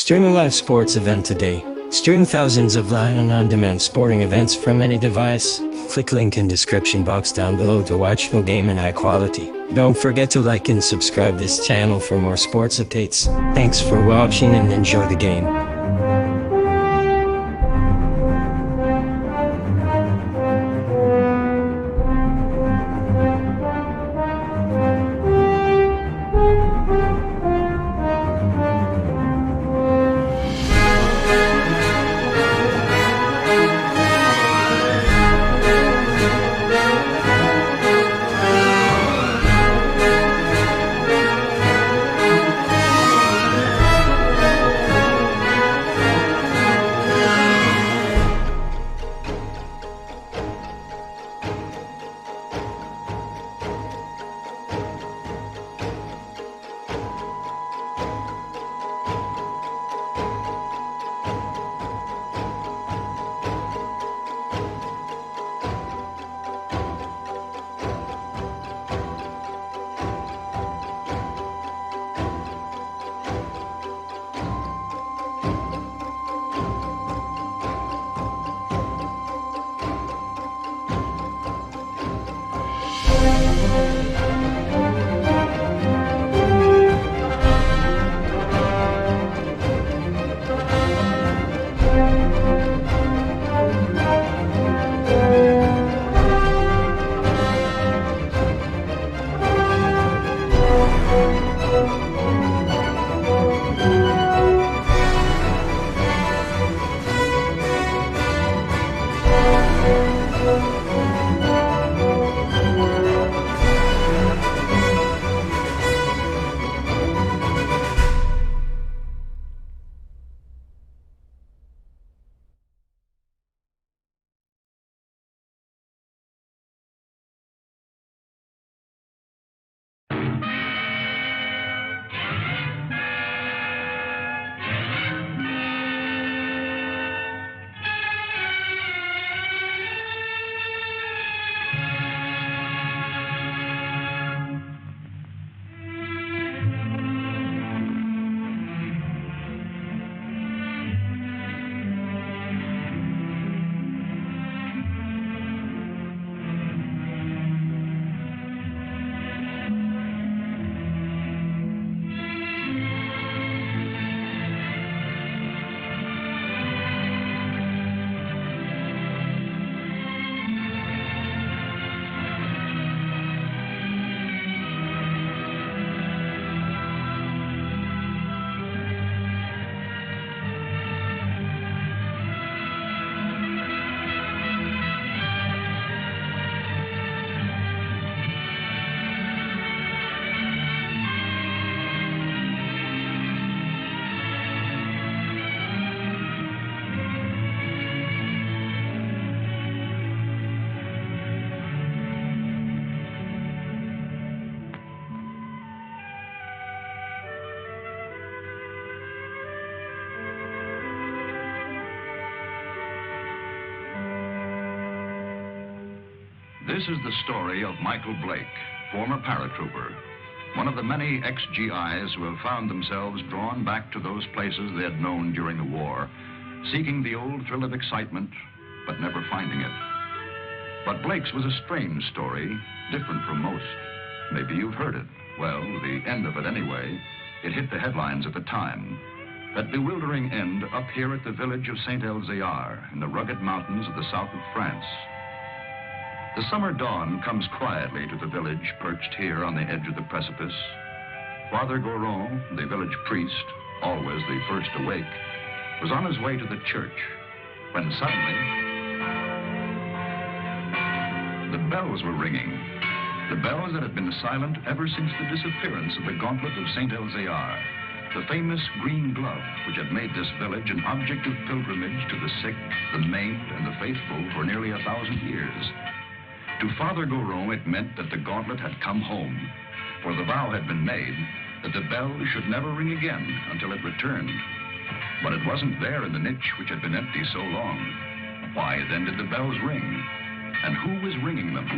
Stream a live sports event today. Stream thousands of live and on-demand sporting events from any device. Click link in description box down below to watch full game in high quality. Don't forget to like and subscribe this channel for more sports updates. Thanks for watching and enjoy the game. This is the story of Michael Blake, former paratrooper, one of the many ex-GIs who have found themselves drawn back to those places they had known during the war, seeking the old thrill of excitement, but never finding it. But Blake's was a strange story, different from most. Maybe you've heard it. Well, the end of it anyway. It hit the headlines at the time. That bewildering end up here at the village of Saint-Elzéar in the rugged mountains of the south of France. The summer dawn comes quietly to the village perched here on the edge of the precipice. Father Goron, the village priest, always the first awake, was on his way to the church when suddenly the bells were ringing. The bells that had been silent ever since the disappearance of the gauntlet of Saint-Elzéar, the famous green glove which had made this village an object of pilgrimage to the sick, the maimed, and the faithful for nearly 1,000 years. To Father Goron, it meant that the gauntlet had come home, for the vow had been made that the bell should never ring again until it returned. But it wasn't there in the niche which had been empty so long. Why then did the bells ring? And who was ringing them?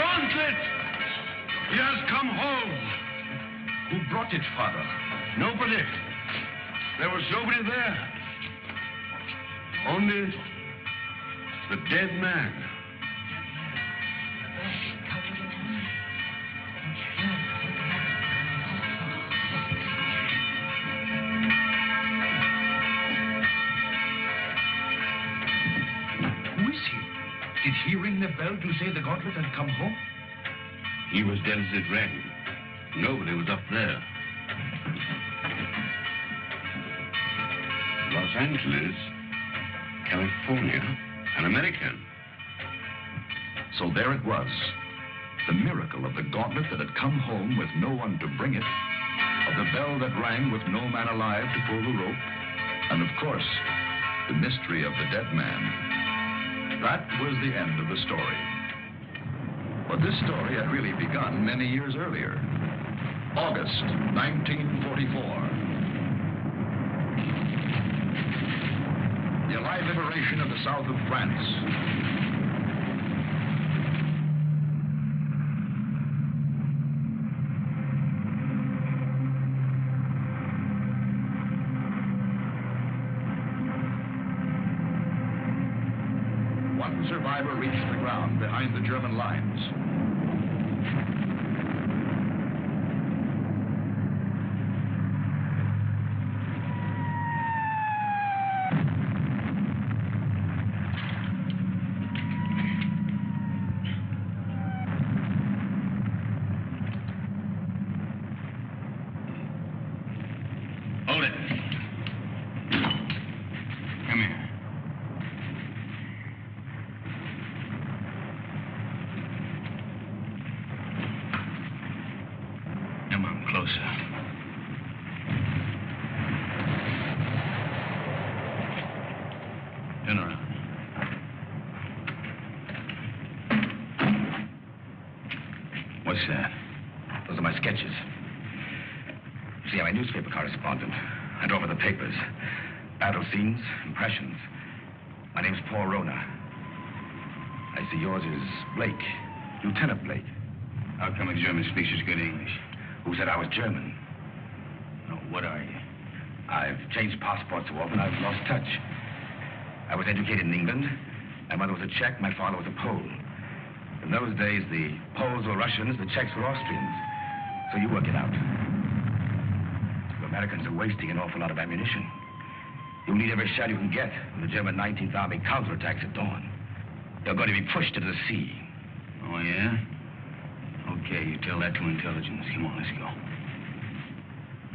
gauntlet! He has come home. Who brought it, Father? Nobody. There was nobody there. Only the dead man. Who is he? Did he ring the bell to say the gauntlet had come home? He was dead as it rang. Nobody was up there. Los Angeles, California, an American. So there it was. The miracle of the gauntlet that had come home with no one to bring it, of the bell that rang with no man alive to pull the rope, and of course, the mystery of the dead man. That was the end of the story. But this story had really begun many years earlier. August 1944. The Allied liberation of the south of France. One survivor reached the ground behind the German lines. Hold it. Come here. Come on, closer. Turn around. What's that? Those are my sketches. See, I'm a newspaper correspondent. I draw for the papers. Battle scenes, impressions. My name's Paul Rona. I see yours is Blake. Lieutenant Blake. How come a German speaks such good English? Who said I was German? No, what are you? I've changed passports so often I've lost touch. I was educated in England. My mother was a Czech, my father was a Pole. In those days, the Poles were Russians, the Czechs were Austrians. So you work it out. The Americans are wasting an awful lot of ammunition. You'll need every shell you can get when the German 19th Army counterattacks at dawn. They're going to be pushed into the sea. Oh, yeah? Okay, you tell that to intelligence. Come on, let's go.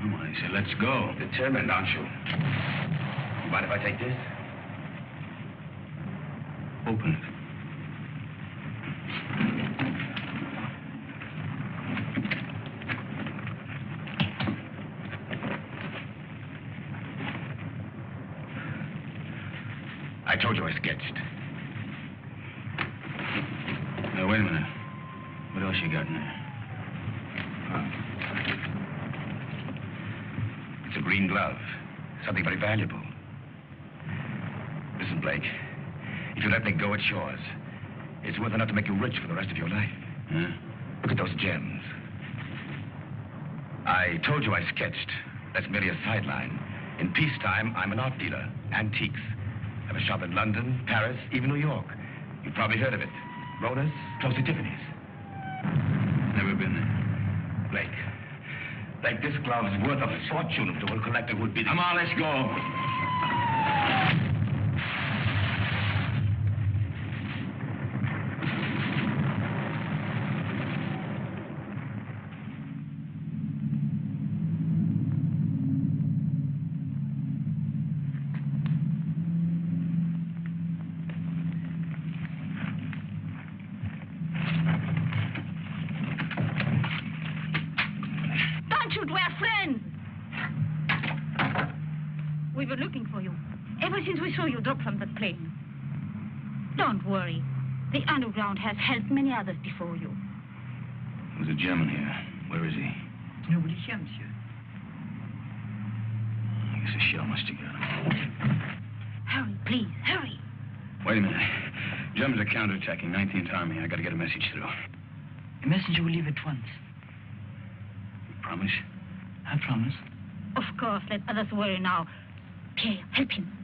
Come on, I said, let's go. Determined, aren't you? You mind if I take this? Open it. I told you I sketched. Now, wait a minute. What else you got in there? It's a green glove. Something very valuable. Listen, Blake. If you let me go, it's yours. It's worth enough to make you rich for the rest of your life. Huh? Look at those gems. I told you I sketched. That's merely a sideline. In peacetime, I'm an art dealer. Antiques. I have a shop in London, Paris, even New York. You've probably heard of it. Rona's, close to Tiffany's. Never been there. Blake, this glove is worth a fortune to a collector who'd be... Come on, let's go. We were looking for you ever since we saw you drop from the plane. Don't worry. The underground has helped many others before you. There's a German here. Where is he? Nobody here, monsieur. I guess a shell must have got him. Hurry, please, hurry. Wait a minute. Germans are counterattacking 19th Army. I gotta get a message through. A messenger will leave at once. You promise? I promise. Of course, let others worry now. Pierre, help him.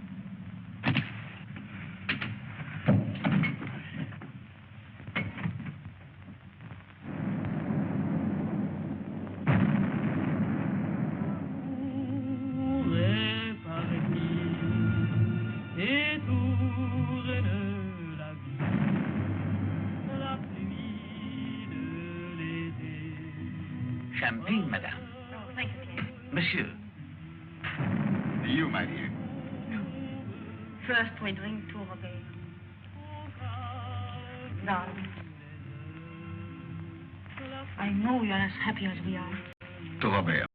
Champagne, madame. Oh, thank you, Pierre. Monsieur. You, my dear. First we drink to Robert. Darling, I know you're as happy as we are. To Robert.